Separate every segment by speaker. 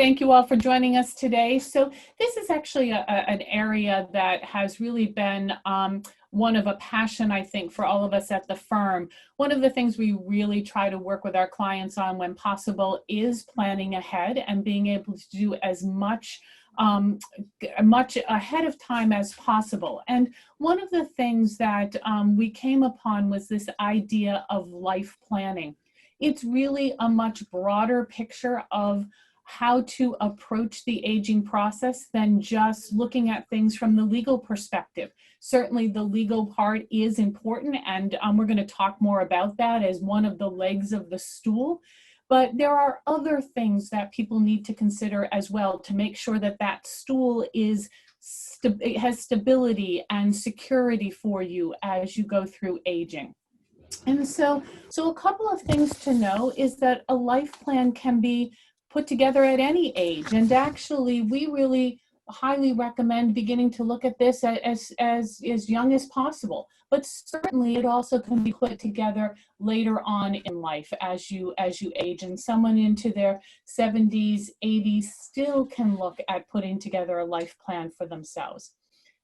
Speaker 1: Thank you all for joining us today. So this is actually an area that has really been one of a passion, I think, for all of us at the firm. One of the things we really try to work with our clients on when possible is planning ahead and being able to do as much ahead of time as possible. And one of the things that we came upon was this idea of life planning. It's really a much broader picture of how to approach the aging process than just looking at things from the legal perspective. Certainly the legal part is important, and we're going to talk more about that as one of the legs of the stool. But there are other things that people need to consider as well to make sure that that stool is it has stability and security for you as you go through aging. And so a couple of things to know is that a life plan can be put together at any age. And actually, we really highly recommend beginning to look at this as young as possible. But certainly it also can be put together later on in life as you age. And someone into their 70s, 80s still can look at putting together a life plan for themselves.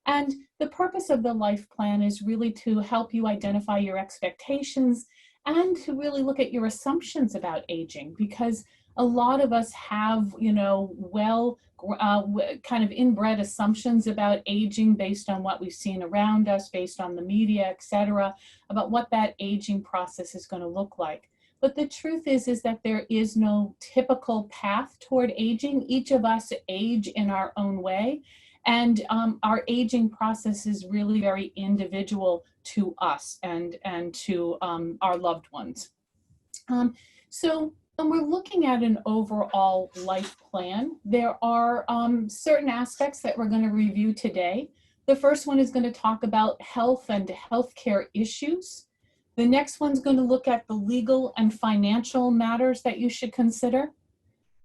Speaker 1: And the purpose of the life plan is really to help you identify your expectations and to really look at your assumptions about aging, because a lot of us have, kind of inbred assumptions about aging based on what we've seen around us, based on the media, etc., about what that aging process is going to look like. But the truth is that there is no typical path toward aging. Each of us age in our own way, and our aging process is really very individual to us and to our loved ones. So when we're looking at an overall life plan, there are certain aspects that we're going to review today. The first one is going to talk about health and healthcare issues. The next one's going to look at the legal and financial matters that you should consider.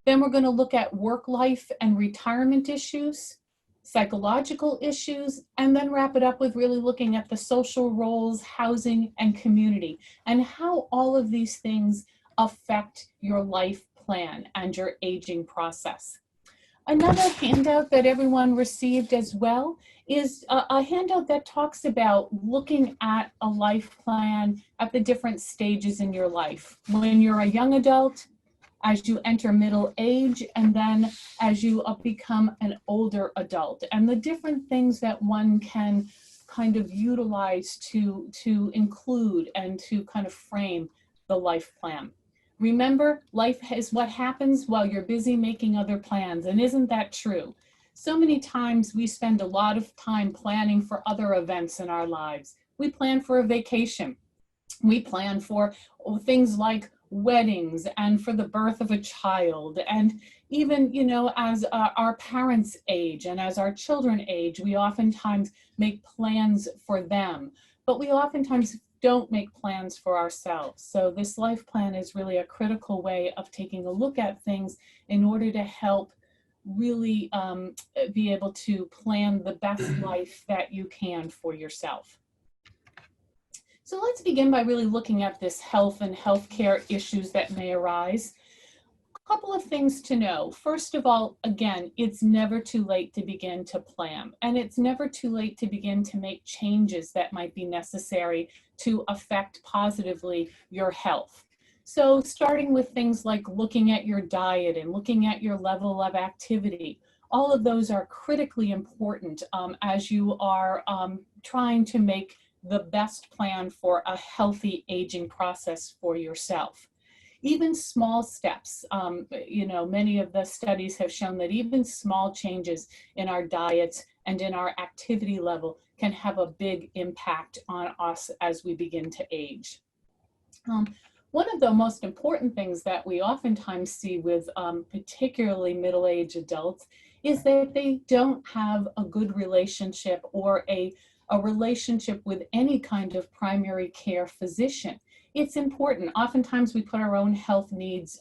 Speaker 1: Then we're going to look at work life and retirement issues, psychological issues, and then wrap it up with really looking at the social roles, housing, and community, and how all of these things affect your life plan and your aging process. Another handout that everyone received as well is a handout that talks about looking at a life plan at the different stages in your life. When you're a young adult, as you enter middle age, and then as you become an older adult, and the different things that one can kind of utilize to include and to kind of frame the life plan. Remember, life is what happens while you're busy making other plans, and isn't that true? So many times we spend a lot of time planning for other events in our lives. We plan for a vacation. We plan for things like weddings and for the birth of a child. And even, as our parents age and as our children age, we oftentimes make plans for them. But we oftentimes don't make plans for ourselves. So this life plan is really a critical way of taking a look at things in order to help really be able to plan the best life that you can for yourself. So let's begin by really looking at this health and healthcare issues that may arise. A couple of things to know. First of all, again, it's never too late to begin to plan, and it's never too late to begin to make changes that might be necessary to affect positively your health. So starting with things like looking at your diet and looking at your level of activity, all of those are critically important as you are trying to make the best plan for a healthy aging process for yourself. Even small steps, many of the studies have shown that even small changes in our diets and in our activity level can have a big impact on us as we begin to age. One of the most important things that we oftentimes see with particularly middle-aged adults is that they don't have a good relationship or a relationship with any kind of primary care physician. It's important. Oftentimes we put our own health needs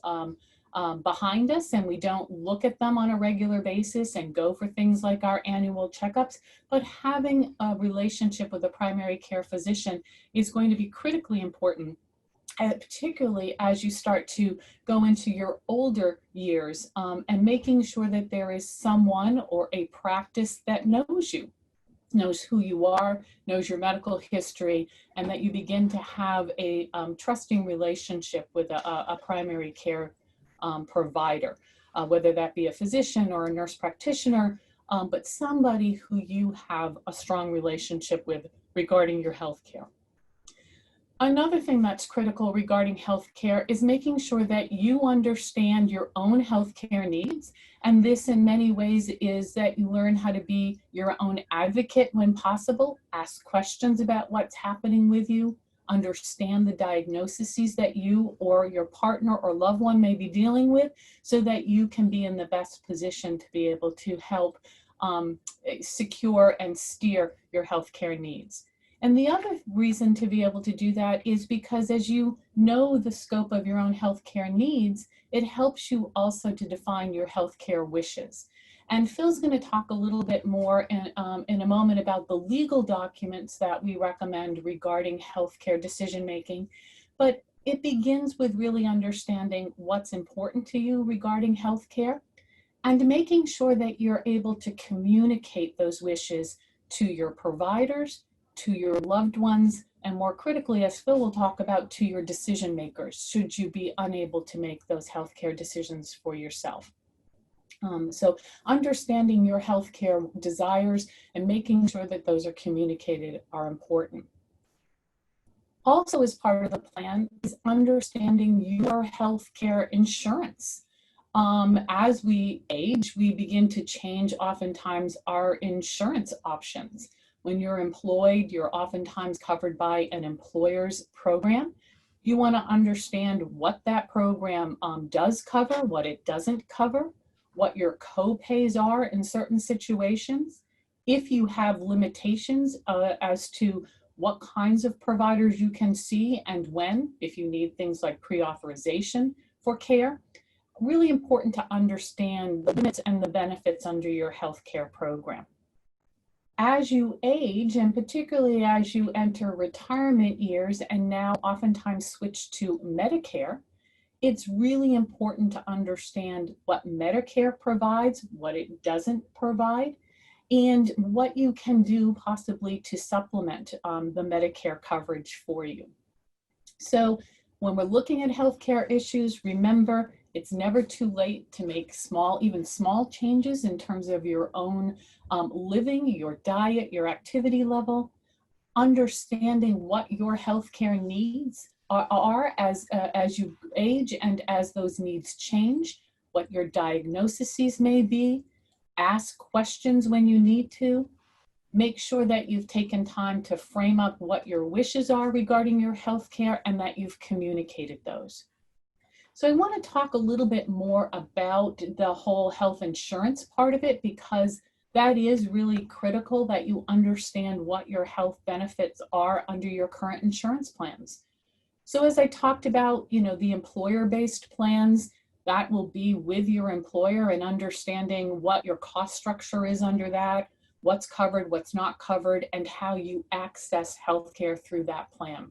Speaker 1: behind us and we don't look at them on a regular basis and go for things like our annual checkups, but having a relationship with a primary care physician is going to be critically important particularly as you start to go into your older years, and making sure that there is someone or a practice that knows you, knows who you are, knows your medical history, and that you begin to have a trusting relationship with a primary care provider, whether that be a physician or a nurse practitioner, but somebody who you have a strong relationship with regarding your health care. Another thing that's critical regarding healthcare is making sure that you understand your own healthcare needs. And this in many ways is that you learn how to be your own advocate when possible, ask questions about what's happening with you, understand the diagnoses that you or your partner or loved one may be dealing with, so that you can be in the best position to be able to help secure and steer your healthcare needs. And the other reason to be able to do that is because as you know the scope of your own healthcare needs, it helps you also to define your healthcare wishes. And Phil's going to talk a little bit more in a moment about the legal documents that we recommend regarding healthcare decision making. But it begins with really understanding what's important to you regarding healthcare and making sure that you're able to communicate those wishes to your providers, to your loved ones, and more critically, as Phil will talk about, to your decision makers, should you be unable to make those healthcare decisions for yourself. So understanding your healthcare desires and making sure that those are communicated are important. Also, as part of the plan is understanding your healthcare insurance. As we age, we begin to change oftentimes our insurance options. When you're employed, you're oftentimes covered by an employer's program. You want to understand what that program does cover, what it doesn't cover, what your co-pays are in certain situations. If you have limitations as to what kinds of providers you can see and when, if you need things like pre-authorization for care, really important to understand the limits and the benefits under your healthcare program. As you age, and particularly as you enter retirement years and now oftentimes switch to Medicare, it's really important to understand what Medicare provides, what it doesn't provide, and what you can do possibly to supplement the Medicare coverage for you. So when we're looking at healthcare issues, remember, it's never too late to make even small changes in terms of your own living, your diet, your activity level, understanding what your healthcare needs are as you age and as those needs change, what your diagnoses may be, ask questions when you need to, make sure that you've taken time to frame up what your wishes are regarding your healthcare and that you've communicated those. So I want to talk a little bit more about the whole health insurance part of it, because that is really critical that you understand what your health benefits are under your current insurance plans. So as I talked about, the employer-based plans, that will be with your employer and understanding what your cost structure is under that, what's covered, what's not covered, and how you access healthcare through that plan.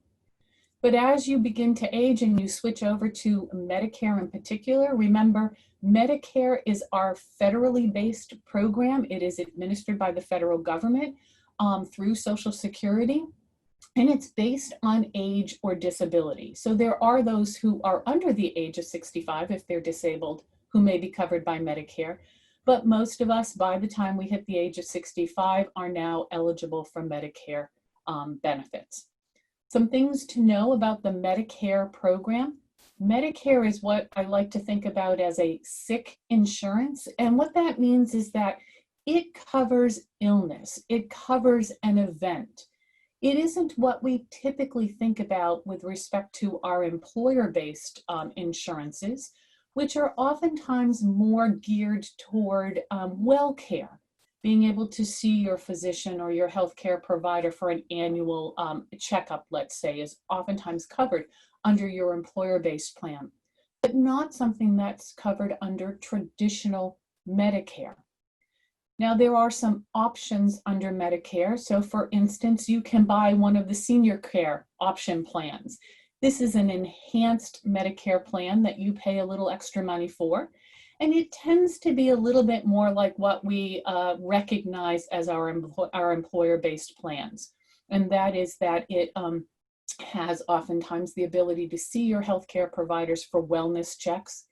Speaker 1: But as you begin to age and you switch over to Medicare in particular, remember, Medicare is our federally based program. It is administered by the federal government through Social Security, and it's based on age or disability. So there are those who are under the age of 65, if they're disabled, who may be covered by Medicare. But most of us, by the time we hit the age of 65, are now eligible for Medicare benefits. Some things to know about the Medicare program. Medicare is what I like to think about as a sick insurance. And what that means is that it covers illness. It covers an event. It isn't what we typically think about with respect to our employer-based insurances, which are oftentimes more geared toward well care. Being able to see your physician or your healthcare provider for an annual checkup, let's say, is oftentimes covered under your employer-based plan, but not something that's covered under traditional Medicare. Now, there are some options under Medicare. So for instance, you can buy one of the senior care option plans. This is an enhanced Medicare plan that you pay a little extra money for. And it tends to be a little bit more like what we recognize as our employer-based plans. And that is that it has oftentimes the ability to see your healthcare providers for wellness checks.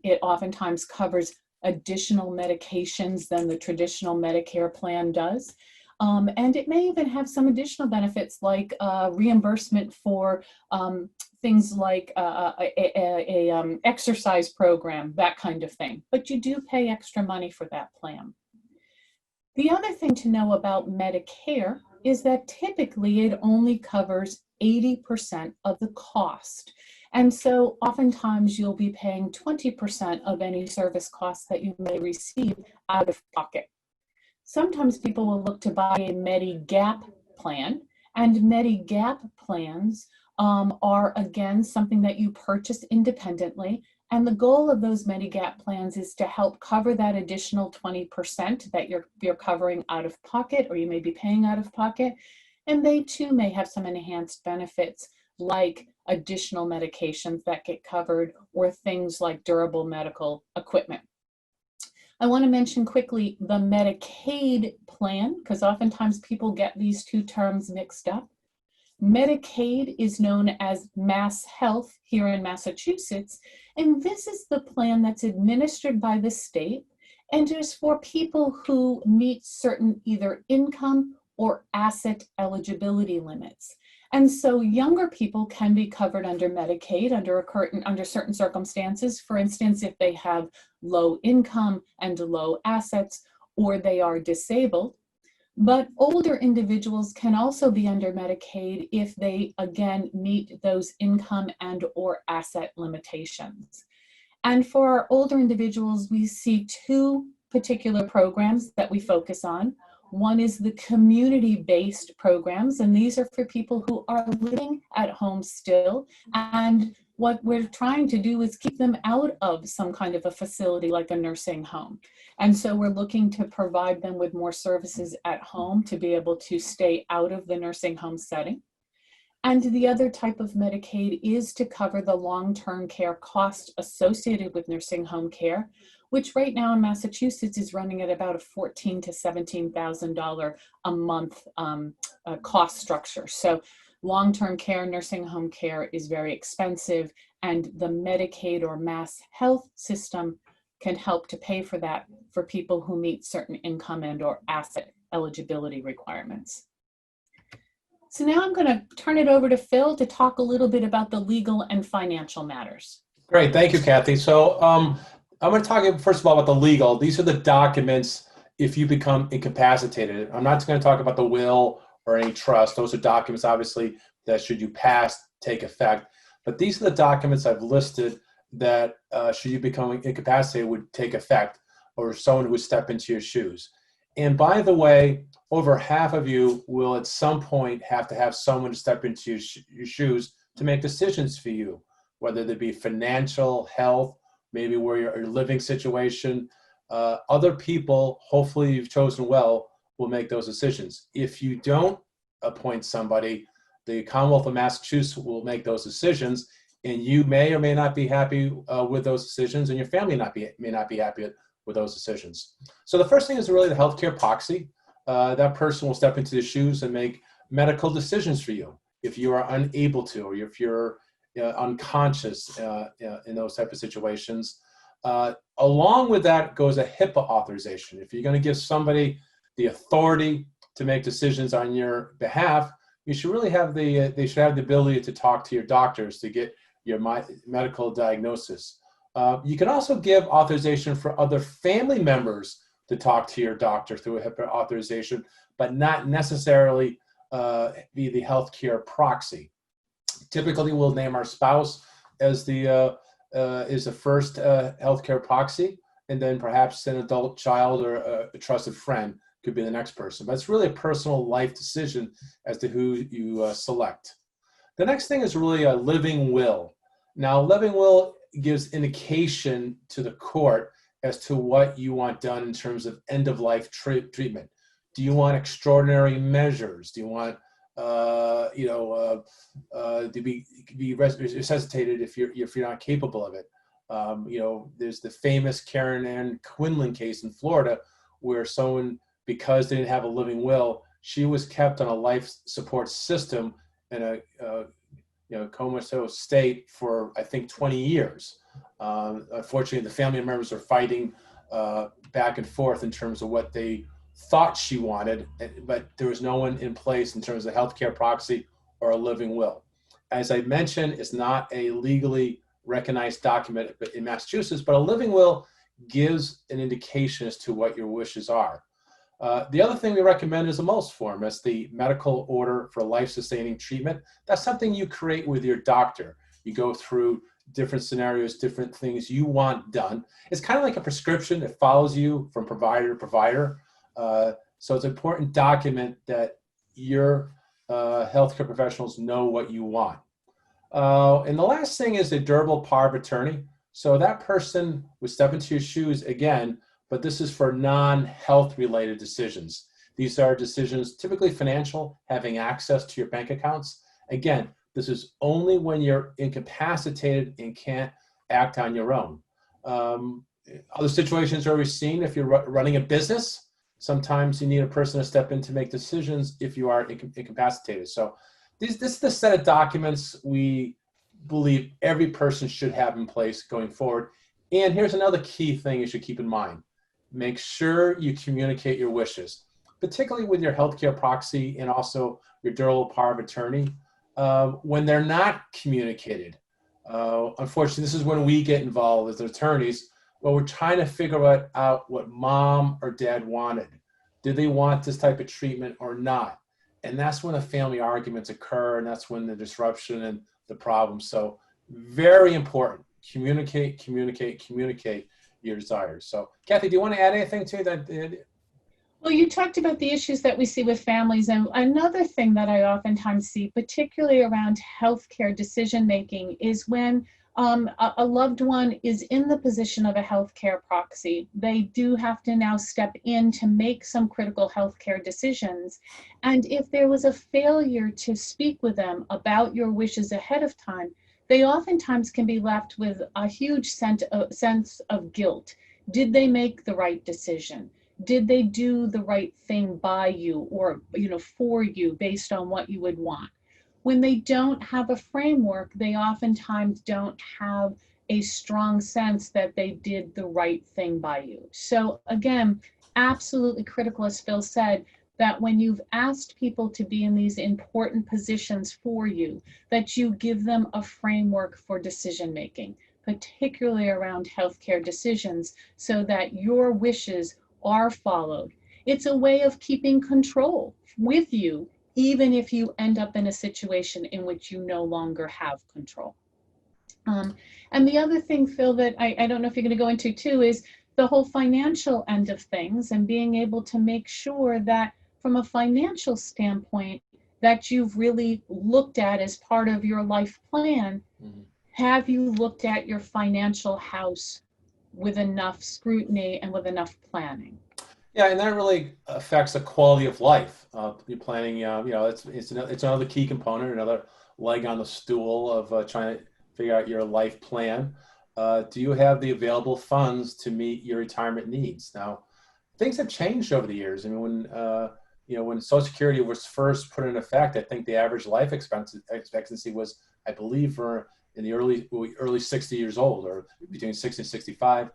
Speaker 1: It oftentimes covers additional medications than the traditional Medicare plan does. And it may even have some additional benefits like reimbursement for things like a exercise program, that kind of thing. But you do pay extra money for that plan. The other thing to know about Medicare is that typically it only covers 80% of the cost. And so oftentimes you'll be paying 20% of any service costs that you may receive out of pocket. Sometimes people will look to buy a Medigap plan, and Medigap plans are, again, something that you purchase independently. And the goal of those Medigap plans is to help cover that additional 20% that you're covering out of pocket, or you may be paying out of pocket. And they too may have some enhanced benefits like additional medications that get covered or things like durable medical equipment. I want to mention quickly the Medicaid plan, because oftentimes people get these two terms mixed up. Medicaid is known as MassHealth here in Massachusetts, and this is the plan that's administered by the state and is for people who meet certain either income or asset eligibility limits. And so younger people can be covered under Medicaid under certain circumstances. For instance, if they have low income and low assets, or they are disabled. But older individuals can also be under Medicaid if they, again, meet those income and or asset limitations. And for our older individuals, we see two particular programs that we focus on. One is the community-based programs, and these are for people who are living at home still. And what we're trying to do is keep them out of some kind of a facility like a nursing home. And so we're looking to provide them with more services at home to be able to stay out of the nursing home setting. And the other type of Medicaid is to cover the long-term care costs associated with nursing home care, which right now in Massachusetts is running at about a $14,000 to $17,000 a month cost structure. So long-term care, nursing home care is very expensive, and the Medicaid or MassHealth system can help to pay for that for people who meet certain income and or asset eligibility requirements. So now I'm going to turn it over to Phil to talk a little bit about the legal and financial matters.
Speaker 2: Great, thank you, Kathy. So I'm going to talk first of all about the legal. These are the documents if you become incapacitated. I'm not going to talk about the will or any trust. Those are documents, obviously, that should you pass, take effect. But these are the documents I've listed that should you become incapacitated would take effect, or someone who would step into your shoes. And by the way, over half of you will at some point have to have someone step into your shoes to make decisions for you, whether they be financial, health, maybe where your living situation. Other people, hopefully you've chosen well, will make those decisions. If you don't appoint somebody, the Commonwealth of Massachusetts will make those decisions, and you may or may not be happy with those decisions, and your family may not be happy with those decisions. So the first thing is really the healthcare proxy. That person will step into the shoes and make medical decisions for you if you are unable to, or if you're unconscious in those type of situations. Along with that goes a HIPAA authorization. If you're going to give somebody the authority to make decisions on your behalf, you should really have they should have the ability to talk to your doctors to get your medical diagnosis. You can also give authorization for other family members to talk to your doctor through a HIPAA authorization, but not necessarily be the healthcare proxy. Typically, we'll name our spouse as the first healthcare proxy, and then perhaps an adult child or a trusted friend could be the next person. But it's really a personal life decision as to who you select. The next thing is really a living will. Now, living will gives indication to the court as to what you want done in terms of end-of-life treatment. Do you want extraordinary measures? Do you want to be resuscitated if you're not capable of it. There's the famous Karen Ann Quinlan case in Florida, where someone, because they didn't have a living will, she was kept on a life support system in a comatose state for, I think, 20 years. Unfortunately, the family members are fighting back and forth in terms of what they thought she wanted, but there was no one in place in terms of healthcare proxy or a living will. As I mentioned, it's not a legally recognized document in Massachusetts, but a living will gives an indication as to what your wishes are. The other thing we recommend is a MOLS form. That's the medical order for life-sustaining treatment. That's something you create with your doctor. You go through different scenarios, different things you want done. It's kind of like a prescription that follows you from provider to provider. So it's an important document that your healthcare professionals know what you want. And the last thing is a durable power of attorney. So that person would step into your shoes again, but this is for non-health related decisions. These are decisions typically financial, having access to your bank accounts. Again, this is only when you're incapacitated and can't act on your own. Other situations where we've seen, if you're running a business, sometimes you need a person to step in to make decisions if you are incapacitated. So this is the set of documents we believe every person should have in place going forward. And here's another key thing you should keep in mind. Make sure you communicate your wishes, particularly with your healthcare proxy and also your durable power of attorney. When they're not communicated, unfortunately, this is when we get involved as attorneys. Well, we're trying to figure out what mom or dad wanted. Did they want this type of treatment or not? And that's when the family arguments occur, and that's when the disruption and the problem. So very important. Communicate your desires. So Kathy, do you want to add anything to that?
Speaker 1: Well, you talked about the issues that we see with families, and another thing that I oftentimes see, particularly around healthcare decision-making, is when a loved one is in the position of a healthcare proxy. They do have to now step in to make some critical healthcare decisions. And if there was a failure to speak with them about your wishes ahead of time, they oftentimes can be left with a huge sense of guilt. Did they make the right decision? Did they do the right thing by you or for you based on what you would want? When they don't have a framework, they oftentimes don't have a strong sense that they did the right thing by you. So again, absolutely critical, as Phil said, that when you've asked people to be in these important positions for you, that you give them a framework for decision making, particularly around healthcare decisions, so that your wishes are followed. It's a way of keeping control with you, even if you end up in a situation in which you no longer have control. And the other thing, Phil, that I don't know if you're going to go into too, is the whole financial end of things and being able to make sure that from a financial standpoint that you've really looked at as part of your life plan. Mm-hmm. Have you looked at your financial house with enough scrutiny and with enough planning?
Speaker 2: Yeah, and that really affects the quality of life. You're planning, it's another key component, another leg on the stool of trying to figure out your life plan. Do you have the available funds to meet your retirement needs? Now, things have changed over the years. I mean, when Social Security was first put in effect, I think the average life expectancy was, I believe, in the early 60 years old, or between 60 and 65.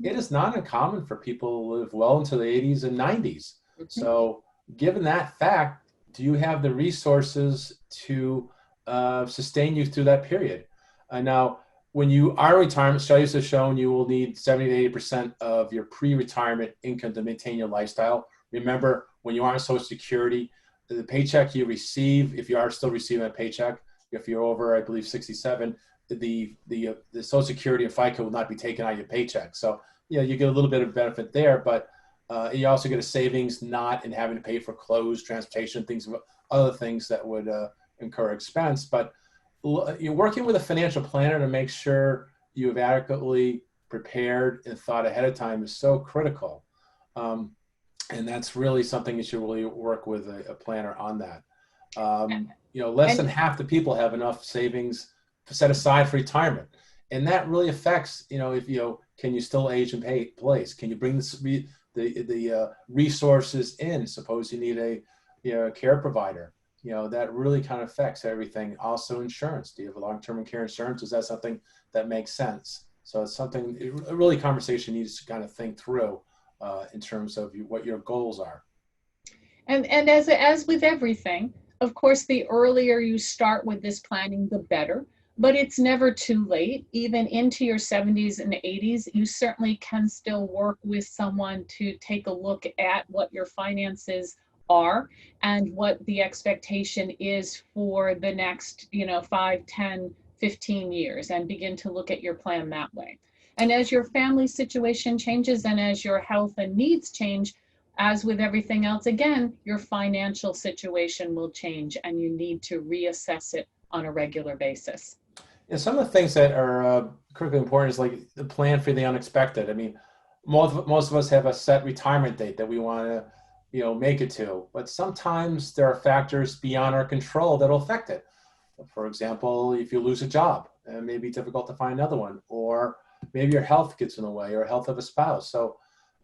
Speaker 2: It is not uncommon for people to live well into the 80s and 90s. Mm-hmm. So given that fact, do you have the resources to sustain you through that period? Now, when you are in retirement, studies have shown you will need 70 to 80% of your pre-retirement income to maintain your lifestyle. Remember, when you are on Social Security, the paycheck you receive, if you are still receiving a paycheck, if you're over, I believe, 67, the Social Security and FICA will not be taken out of your paycheck. So, you get a little bit of benefit there, but you also get a savings not in having to pay for clothes, transportation, other things that would incur expense. But you're working with a financial planner to make sure you have adequately prepared and thought ahead of time is so critical. And that's really something you should really work with a planner on that. Less than
Speaker 1: And
Speaker 2: half the people have enough savings set aside for retirement. And that really affects, if can you still age in place? Can you bring the resources in? Suppose you need a care provider. That really kind of affects everything. Also, insurance. Do you have a long-term care insurance? Is that something that makes sense? So it's something, a really conversation needs to kind of think through in terms of what your goals are.
Speaker 1: And as with everything, of course, the earlier you start with this planning, the better. But it's never too late. Even into your 70s and 80s, you certainly can still work with someone to take a look at what your finances are and what the expectation is for the next, 5, 10, 15 years, and begin to look at your plan that way. And as your family situation changes and as your health and needs change, as with everything else, again, your financial situation will change and you need to reassess it on a regular basis.
Speaker 2: And some of the things that are critically important is like the plan for the unexpected. I mean, most of us have a set retirement date that we want to, make it to, but sometimes there are factors beyond our control that will affect it. For example, if you lose a job, it may be difficult to find another one, or maybe your health gets in the way, or health of a spouse. So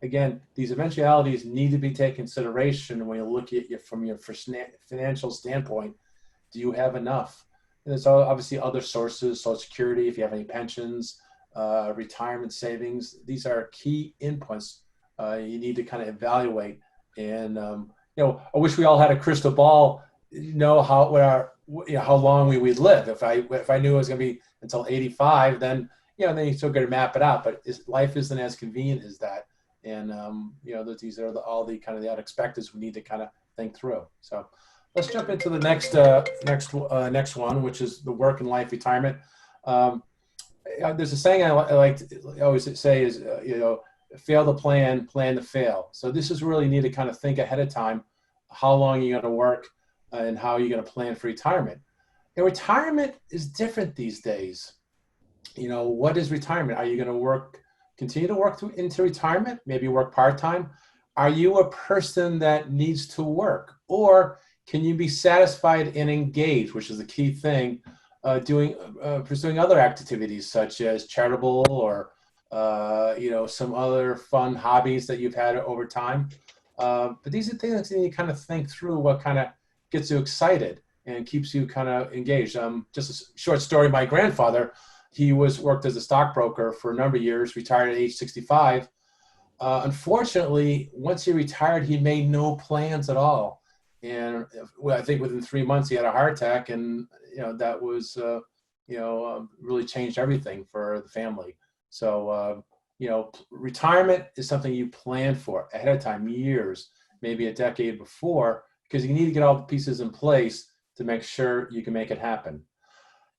Speaker 2: again, these eventualities need to be taken consideration when you look at you from your financial standpoint. Do you have enough? And there's obviously other sources, Social Security, if you have any pensions, retirement savings. These are key inputs you need to kind of evaluate. And I wish we all had a crystal ball, how long we would live. If I knew it was going to be until 85, then then you still got to map it out. But life isn't as convenient as that. And these are all the kind of the unexpecteds we need to kind of think through. So let's jump into the next one, which is the work and life retirement. There's a saying I like to always say is, fail to plan to fail. So this is really need to kind of think ahead of time, how long you're going to work and how you're going to plan for retirement. And retirement is different these days. What is retirement? Are you going to continue to work into retirement? Maybe work part-time? Are you a person that needs to work? Or can you be satisfied and engaged, which is the key thing, pursuing other activities such as charitable or, some other fun hobbies that you've had over time. But these are things that you kind of think through what kind of gets you excited and keeps you kind of engaged. Just a short story, my grandfather, he worked as a stockbroker for a number of years, retired at age 65. Unfortunately, once he retired, he made no plans at all. And I think within 3 months, he had a heart attack, and that was really changed everything for the family. So retirement is something you plan for ahead of time, years, maybe a decade before, because you need to get all the pieces in place to make sure you can make it happen.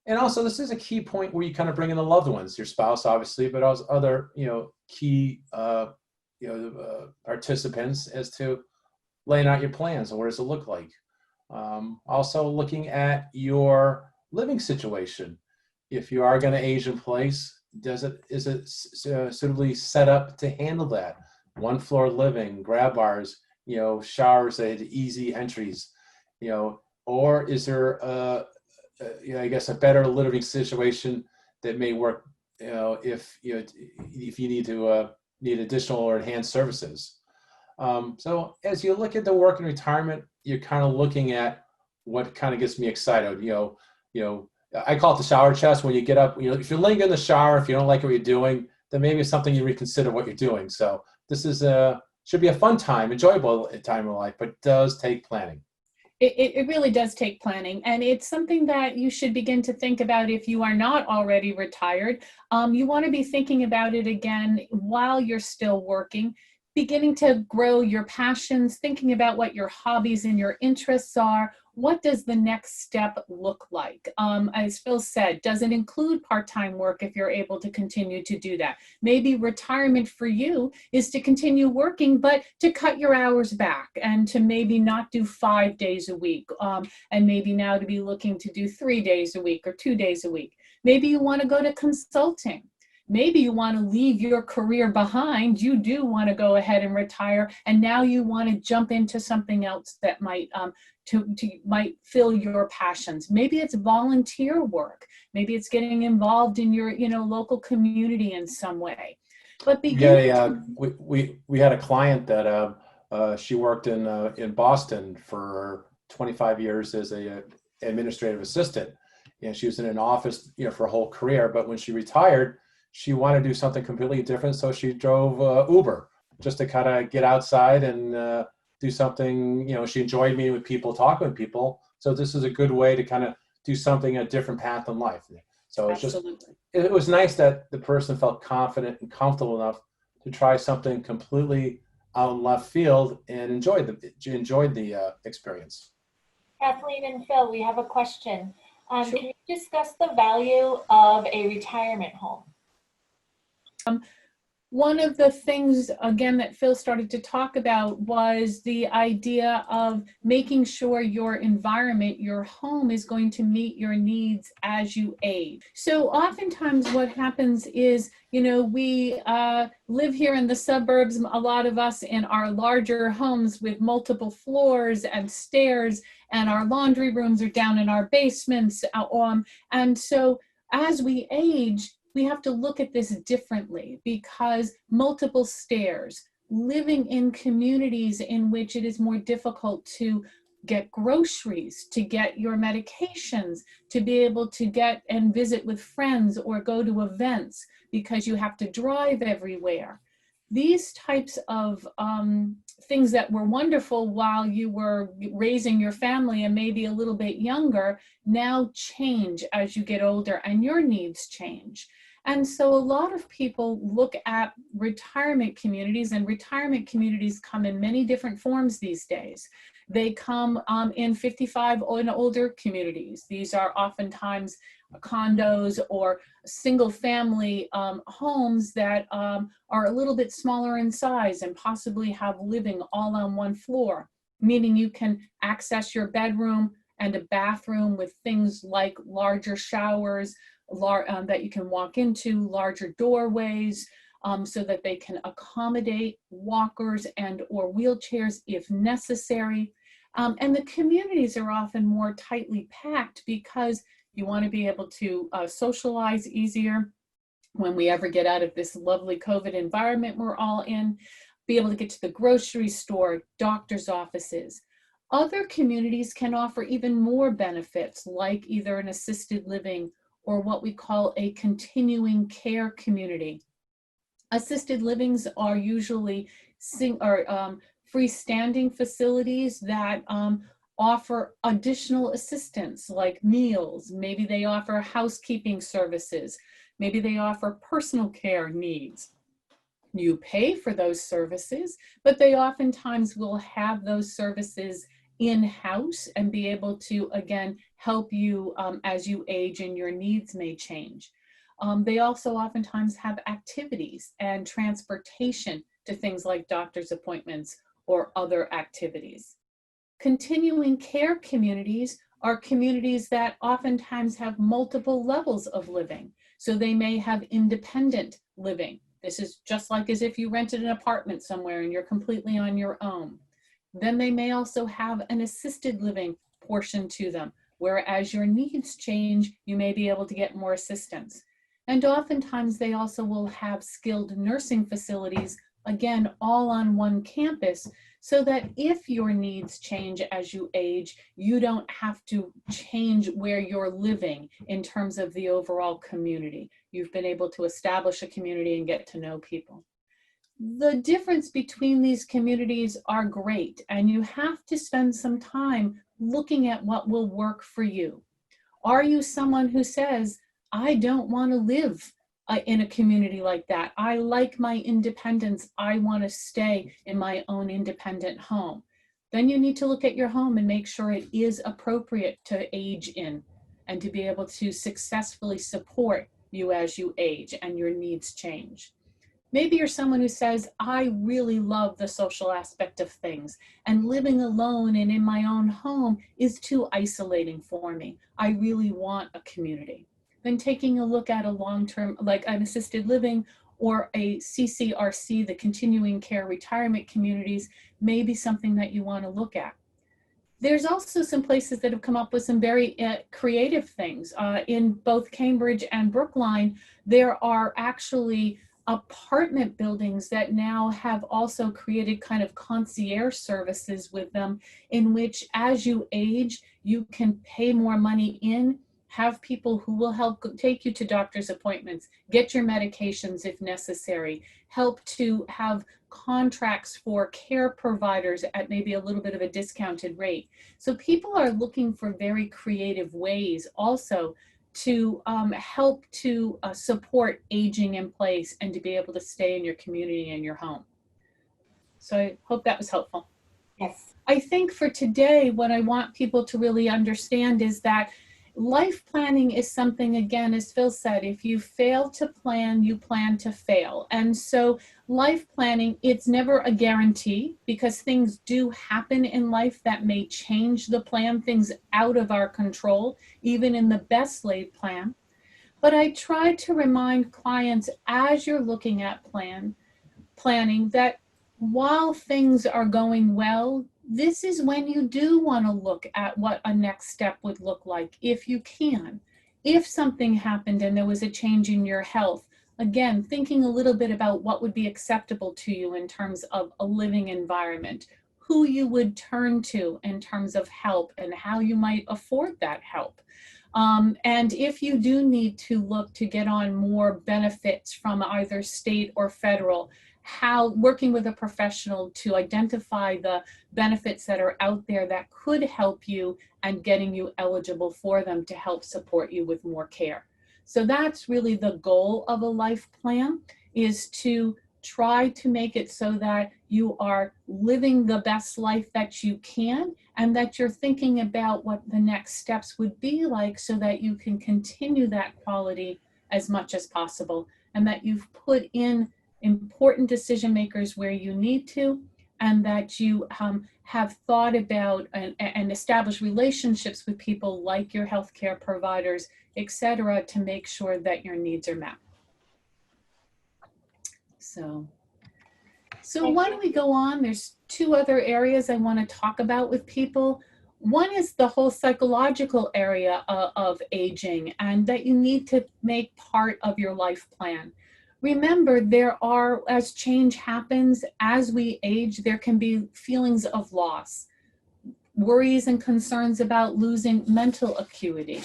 Speaker 2: And also, this is a key point where you kind of bring in the loved ones, your spouse, obviously, but also other key participants as to laying out your plans and what does it look like. Also looking at your living situation. If you are going to age in place, is it suitably set up to handle that? One floor living, grab bars, showers that had easy entries, or is there I guess a better living situation that may work if you need additional or enhanced services. So as you look at the work and retirement, you're kind of looking at what kind of gets me excited. I call it the shower chest. When you get up, if you're laying in the shower, if you don't like what you're doing, then maybe it's something you reconsider what you're doing. So this should be a fun time, enjoyable time in life, but it does take planning.
Speaker 1: It really does take planning, and it's something that you should begin to think about if you are not already retired. You want to be thinking about it again while you're still working, beginning to grow your passions, thinking about what your hobbies and your interests are. What does the next step look like? As Phil said, does it include part-time work if you're able to continue to do that? Maybe retirement for you is to continue working, but to cut your hours back and to maybe not do 5 days a week, and maybe now to be looking to do 3 days a week or 2 days a week. Maybe you want to go to consulting. Maybe you want to leave your career behind. You do want to go ahead and retire, and now you want to jump into something else that might might fill your passions. Maybe it's volunteer work. Maybe it's getting involved in your local community in some way. But beginning
Speaker 2: we had a client that she worked in Boston for 25 years as a administrative assistant, and she was in an office for a whole career. But when she retired, she wanted to do something completely different, so she drove Uber just to kind of get outside and do something. She enjoyed meeting with people, talking with people. So this is a good way to kind of do something, a different path in life. So it's
Speaker 1: Absolutely.
Speaker 2: it was nice that the person felt confident and comfortable enough to try something completely out in left field and enjoyed the experience.
Speaker 3: Kathleen and Phil, we have a question.
Speaker 1: Sure.
Speaker 3: Can you discuss the value of a retirement home?
Speaker 1: One of the things, again, that Phil started to talk about was the idea of making sure your environment, your home, is going to meet your needs as you age. So oftentimes what happens is, we live here in the suburbs, a lot of us, in our larger homes with multiple floors and stairs, and our laundry rooms are down in our basements. And so as we age, we have to look at this differently, because multiple stairs, living in communities in which it is more difficult to get groceries, to get your medications, to be able to get and visit with friends or go to events because you have to drive everywhere. These types of things that were wonderful while you were raising your family and maybe a little bit younger now change as you get older and your needs change. And so a lot of people look at retirement communities, and retirement communities come in many different forms these days. They come in 55 and older communities. These are oftentimes condos or single family homes that are a little bit smaller in size and possibly have living all on one floor, meaning you can access your bedroom and a bathroom with things like larger showers, that you can walk into, larger doorways, so that they can accommodate walkers and or wheelchairs if necessary. And the communities are often more tightly packed because you want to be able to socialize easier when we ever get out of this lovely COVID environment we're all in, be able to get to the grocery store, doctor's offices. Other communities can offer even more benefits, like either an assisted living or what we call a continuing care community. Assisted livings are usually freestanding facilities that offer additional assistance like meals. Maybe they offer housekeeping services. Maybe they offer personal care needs. You pay for those services, but they oftentimes will have those services in-house and be able to, again, help you as you age and your needs may change. They also oftentimes have activities and transportation to things like doctor's appointments or other activities. Continuing care communities are communities that oftentimes have multiple levels of living. So they may have independent living. This is just like as if you rented an apartment somewhere and you're completely on your own. Then they may also have an assisted living portion to them, where as your needs change, you may be able to get more assistance. And oftentimes they also will have skilled nursing facilities, again, all on one campus, so that if your needs change as you age, you don't have to change where you're living in terms of the overall community. You've been able to establish a community and get to know people. The difference between these communities are great, and you have to spend some time looking at what will work for you. Are you someone who says, I don't want to live in a community like that? I like my independence. I want to stay in my own independent home. Then you need to look at your home and make sure it is appropriate to age in and to be able to successfully support you as you age and your needs change. Maybe you're someone who says, I really love the social aspect of things, and living alone and in my own home is too isolating for me. I really want a community. then taking a look at a long-term, like an assisted living or a CCRC, the continuing care retirement communities, may be something that you want to look at. There's also some places that have come up with some very creative things. In both Cambridge and Brookline, there are actually apartment buildings that now have also created kind of concierge services with them, in which as you age, you can pay more money in, have people who will help take you to doctor's appointments, get your medications if necessary, help to have contracts for care providers at maybe a little bit of a discounted rate. So people are looking for very creative ways also to help to support aging in place and to be able to stay in your community and your home. So I hope that was helpful.
Speaker 3: Yes.
Speaker 1: I think for today, what I want people to really understand is that life planning is something, again, as Phil said, if you fail to plan, you plan to fail. And so life planning, it's never a guarantee, because things do happen in life that may change the plan, things out of our control, even in the best laid plan. But I try to remind clients, as you're looking at planning, that while things are going well, this is when you do want to look at what a next step would look like, if you can. If something happened and there was a change in your health, again, thinking a little bit about what would be acceptable to you in terms of a living environment, who you would turn to in terms of help, and how you might afford that help. And if you do need to look to get on more benefits from either state or federal, how working with a professional to identify the benefits that are out there that could help you and getting you eligible for them to help support you with more care. So that's really the goal of a life plan, is to try to make it so that you are living the best life that you can, and that you're thinking about what the next steps would be like, so that you can continue that quality as much as possible, and that you've put in important decision makers where you need to, and that you have thought about and established relationships with people like your healthcare providers, etc., to make sure that your needs are met. So why don't we go on? There's two other areas I want to talk about with people. One is the whole psychological area of aging, and that you need to make part of your life plan. Remember, there are, as change happens, as we age, there can be feelings of loss, worries and concerns about losing mental acuity.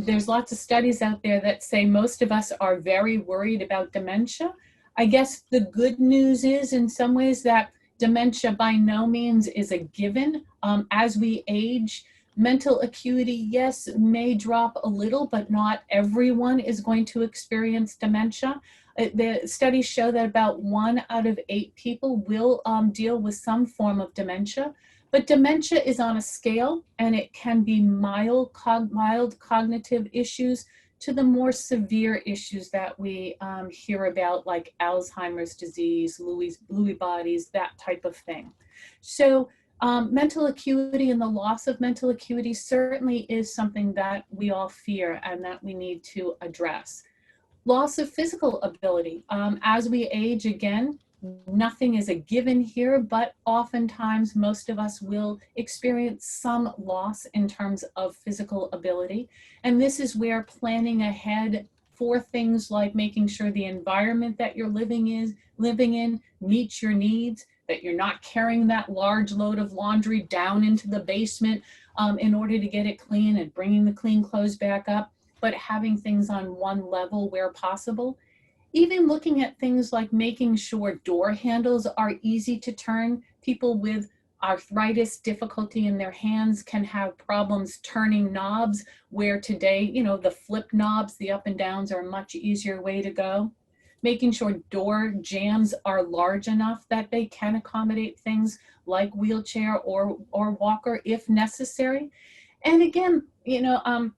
Speaker 1: There's lots of studies out there that say most of us are very worried about dementia. I guess the good news is, in some ways, that dementia by no means is a given. As we age, mental acuity, yes, may drop a little, but not everyone is going to experience dementia. The studies show that about 1 out of 8 people will deal with some form of dementia, but dementia is on a scale, and it can be mild cognitive issues to the more severe issues that we hear about, like Alzheimer's disease, Lewy bodies, that type of thing. So mental acuity and the loss of mental acuity certainly is something that we all fear and that we need to address. Loss of physical ability. As we age, again, nothing is a given here, but oftentimes most of us will experience some loss in terms of physical ability. And this is where planning ahead for things like making sure the environment that you're living in meets your needs, that you're not carrying that large load of laundry down into the basement in order to get it clean, and bringing the clean clothes back up, but having things on one level where possible. Even looking at things like making sure door handles are easy to turn. People with arthritis, difficulty in their hands, can have problems turning knobs, where today, you know, the flip knobs, the up and downs, are a much easier way to go. Making sure door jambs are large enough that they can accommodate things like wheelchair or walker if necessary. And again, you know,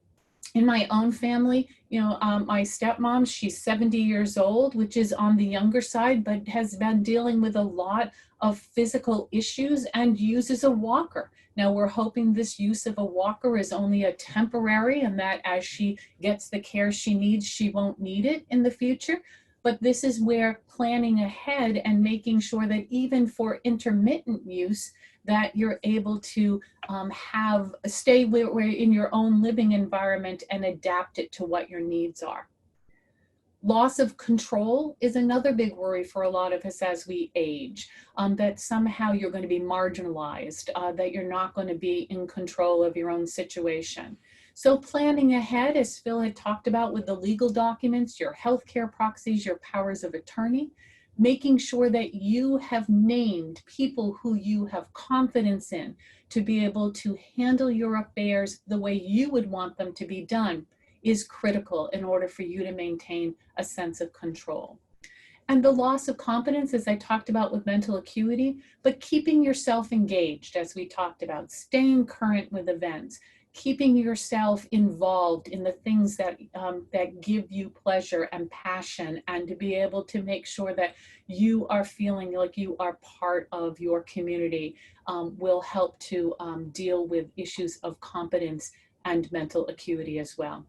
Speaker 1: in my own family, you know, my stepmom, she's 70 years old, which is on the younger side, but has been dealing with a lot of physical issues and uses a walker. Now we're hoping this use of a walker is only a temporary, and that as she gets the care she needs, she won't need it in the future. But this is where planning ahead and making sure that even for intermittent use, that you're able to stay in your own living environment and adapt it to what your needs are. Loss of control is another big worry for a lot of us as we age, that somehow you're going to be marginalized, that you're not going to be in control of your own situation. So planning ahead, as Phil had talked about with the legal documents, your healthcare proxies, your powers of attorney, making sure that you have named people who you have confidence in to be able to handle your affairs the way you would want them to be done is critical in order for you to maintain a sense of control. And the loss of competence, as I talked about with mental acuity, but keeping yourself engaged, as we talked about, staying current with events, keeping yourself involved in the things that give you pleasure and passion, and to be able to make sure that you are feeling like you are part of your community will help to deal with issues of competence and mental acuity as well.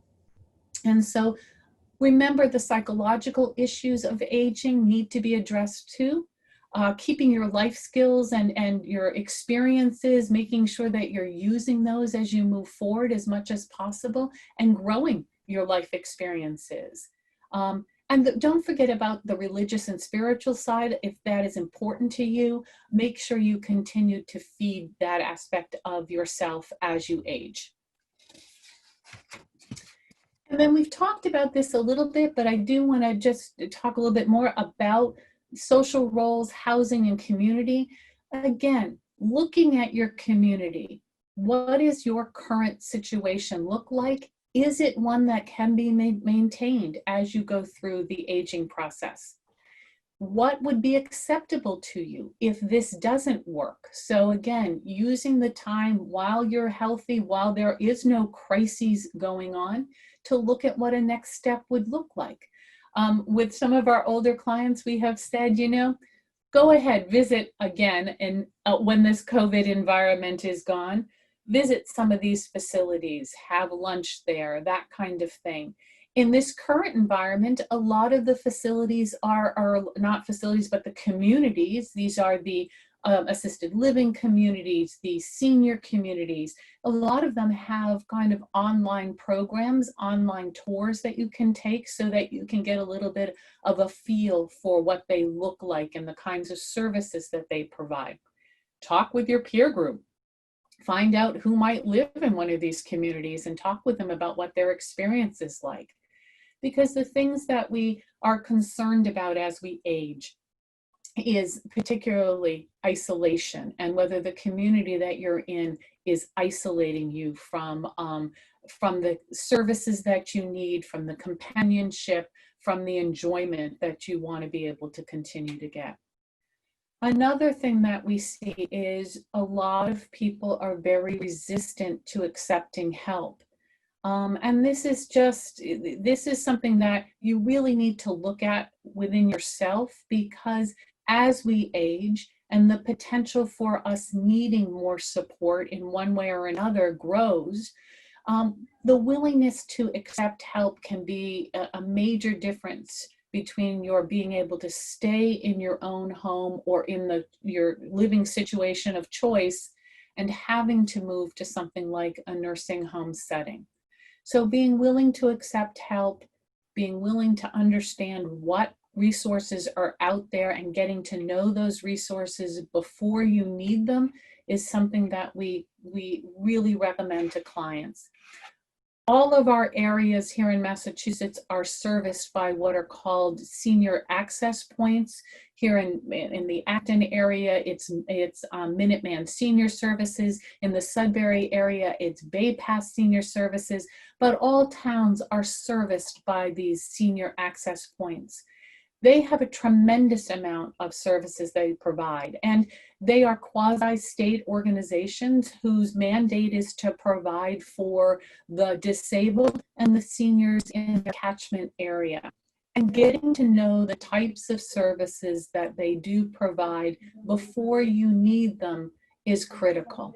Speaker 1: And so remember, the psychological issues of aging need to be addressed too. Keeping your life skills and your experiences, making sure that you're using those as you move forward as much as possible, and growing your life experiences. Don't forget about the religious and spiritual side. If that is important to you, make sure you continue to feed that aspect of yourself as you age. And then we've talked about this a little bit, but I do want to just talk a little bit more about social roles, housing, and community. Again, looking at your community, what is your current situation look like? Is it one that can be maintained as you go through the aging process? What would be acceptable to you if this doesn't work? So again, using the time while you're healthy, while there is no crises going on, to look at what a next step would look like. With some of our older clients, we have said, go ahead, visit again, and when this COVID environment is gone, visit some of these facilities, have lunch there, that kind of thing. In this current environment, a lot of the facilities are not facilities, but the communities. These are the assisted living communities, the senior communities. A lot of them have kind of online programs, online tours that you can take so that you can get a little bit of a feel for what they look like and the kinds of services that they provide. Talk with your peer group. Find out who might live in one of these communities and talk with them about what their experience is like. Because the things that we are concerned about as we age is particularly isolation, and whether the community that you're in is isolating you from the services that you need, from the companionship, from the enjoyment that you want to be able to continue to get. Another thing that we see is a lot of people are very resistant to accepting help. And this is something that you really need to look at within yourself, because as we age and the potential for us needing more support in one way or another grows, the willingness to accept help can be a major difference between your being able to stay in your own home or in your living situation of choice and having to move to something like a nursing home setting. So being willing to accept help, being willing to understand what resources are out there and getting to know those resources before you need them is something that we really recommend to clients. All of our areas here in Massachusetts are serviced by what are called senior access points. Here in the Acton area, it's Minuteman Senior Services. In the Sudbury area, it's Bay Pass Senior Services. But all towns are serviced by these senior access points. They have a tremendous amount of services they provide, and they are quasi-state organizations whose mandate is to provide for the disabled and the seniors in the catchment area. And getting to know the types of services that they do provide before you need them is critical.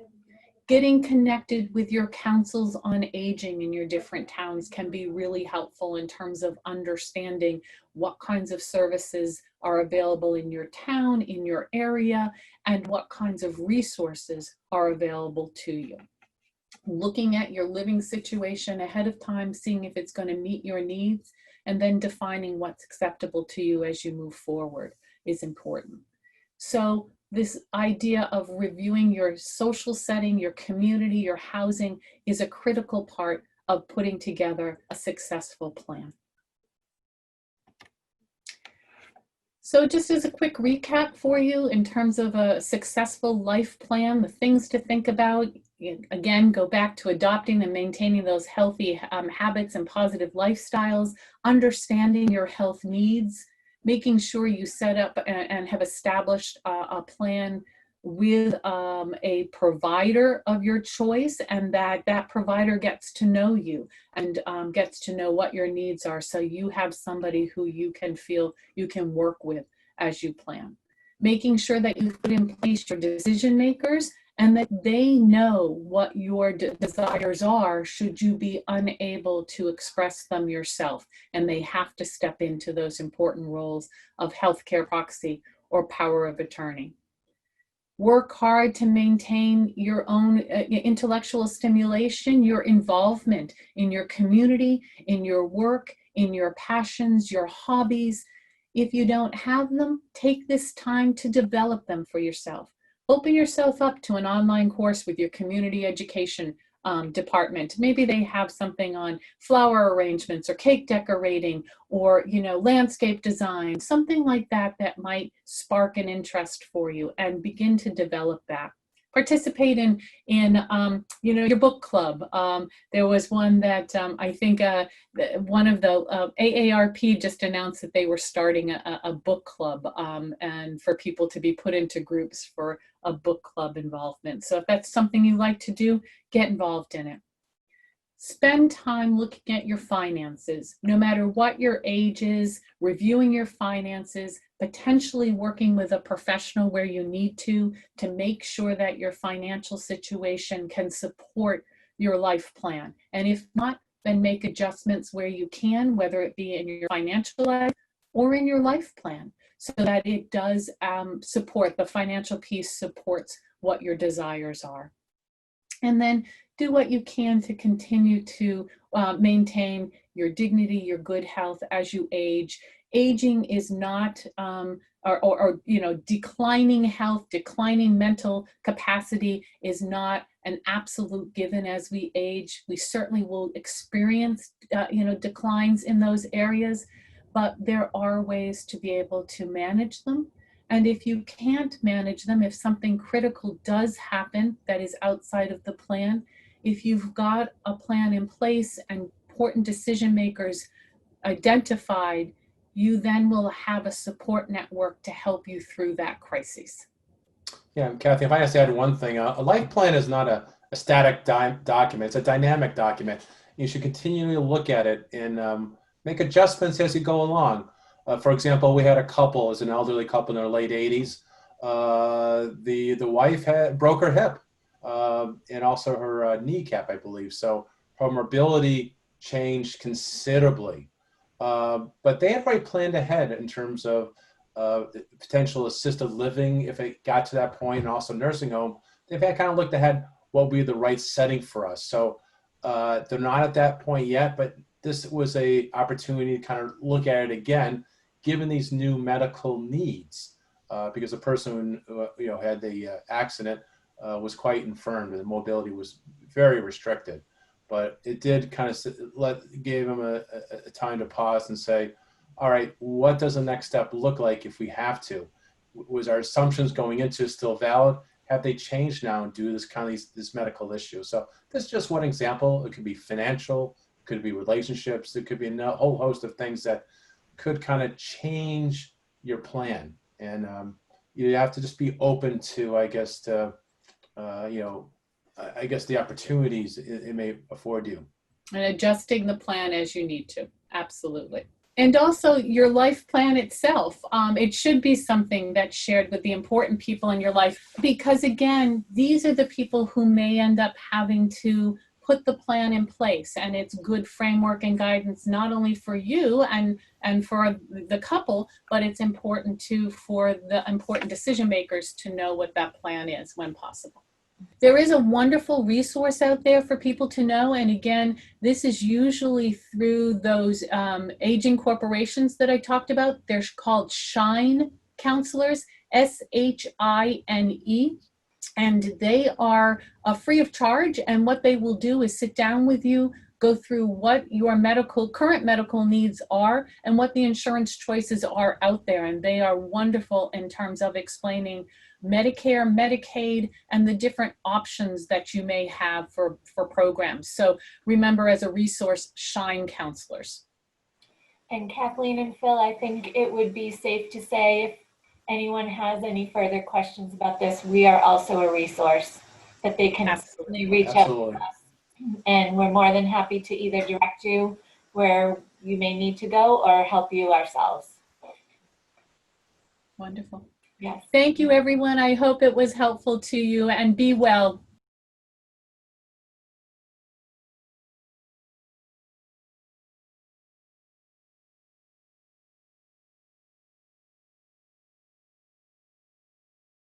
Speaker 1: Getting connected with your councils on aging in your different towns can be really helpful in terms of understanding what kinds of services are available in your town, in your area, and what kinds of resources are available to you. Looking at your living situation ahead of time, seeing if it's going to meet your needs, and then defining what's acceptable to you as you move forward is important. So this idea of reviewing your social setting, your community, your housing is a critical part of putting together a successful plan. So just as a quick recap for you in terms of a successful life plan, the things to think about, again, go back to adopting and maintaining those healthy habits and positive lifestyles, understanding your health needs, making sure you set up and have established a plan with a provider of your choice, and that provider gets to know you and gets to know what your needs are, so you have somebody who you can feel you can work with as you plan. Making sure that you put in place your decision makers and that they know what your desires are should you be unable to express them yourself, and they have to step into those important roles of healthcare proxy or power of attorney. Work hard to maintain your own intellectual stimulation, your involvement in your community, in your work, in your passions, your hobbies. If you don't have them, take this time to develop them for yourself. Open yourself up to an online course with your community education department. Maybe they have something on flower arrangements or cake decorating or, landscape design, something like that that might spark an interest for you, and begin to develop that. Participate in your book club. There was one that I think one of the AARP just announced that they were starting a book club, and for people to be put into groups for a book club involvement. So if that's something you like to do, get involved in it. Spend time looking at your finances, no matter what your age is, reviewing your finances, potentially working with a professional where you need to make sure that your financial situation can support your life plan. And if not, then make adjustments where you can, whether it be in your financial life or in your life plan, so that it does support, the financial piece supports what your desires are. And then do what you can to continue to maintain your dignity, your good health as you age. Aging is not, declining health, declining mental capacity is not an absolute given as we age. We certainly will experience, declines in those areas, but there are ways to be able to manage them. And if you can't manage them, if something critical does happen that is outside of the plan, if you've got a plan in place and important decision makers identified, you then will have a support network to help you through that crisis.
Speaker 2: Yeah, Kathy, if I just add one thing, a life plan is not a static document. It's a dynamic document. You should continually look at it and make adjustments as you go along. For example, we had a couple, as an elderly couple in their late 80s. The wife broke her hip and also her kneecap, I believe. So her mobility changed considerably. But they had already planned ahead in terms of potential assisted living if it got to that point, and also nursing home. They've had kind of looked ahead what would be the right setting for us. So they're not at that point yet, but this was a opportunity to kind of look at it again, given these new medical needs, because the person who had the accident was quite infirm and the mobility was very restricted. But it did kind of gave him a time to pause and say, all right, what does the next step look like if we have to? Was our assumptions going into still valid? Have they changed now due to this medical issue? So this is just one example. It could be financial, it could be relationships, it could be a whole host of things that could kind of change your plan. And you have to just be open to, I guess, the opportunities it may afford you.
Speaker 1: And adjusting the plan as you need to. Absolutely. And also your life plan itself. It should be something that's shared with the important people in your life, because again, these are the people who may end up having to put the plan in place, and it's good framework and guidance not only for you and for the couple, but it's important too for the important decision makers to know what that plan is when possible. There is a wonderful resource out there for people to know, and again, this is usually through those aging corporations that I talked about. They're called Shine counselors, SHINE, and they are free of charge, and what they will do is sit down with you, go through what your current medical needs are and what the insurance choices are out there, and they are wonderful in terms of explaining Medicare, Medicaid, and the different options that you may have for programs. So remember, as a resource, Shine counselors.
Speaker 3: And Kathleen and Phil, I think it would be safe to say if anyone has any further questions about this, we are also a resource that they can certainly reach out to us. And we're more than happy to either direct you where you may need to go or help you ourselves.
Speaker 1: Wonderful.
Speaker 3: Yes.
Speaker 1: Thank you, everyone. I hope it was helpful to you, and be well.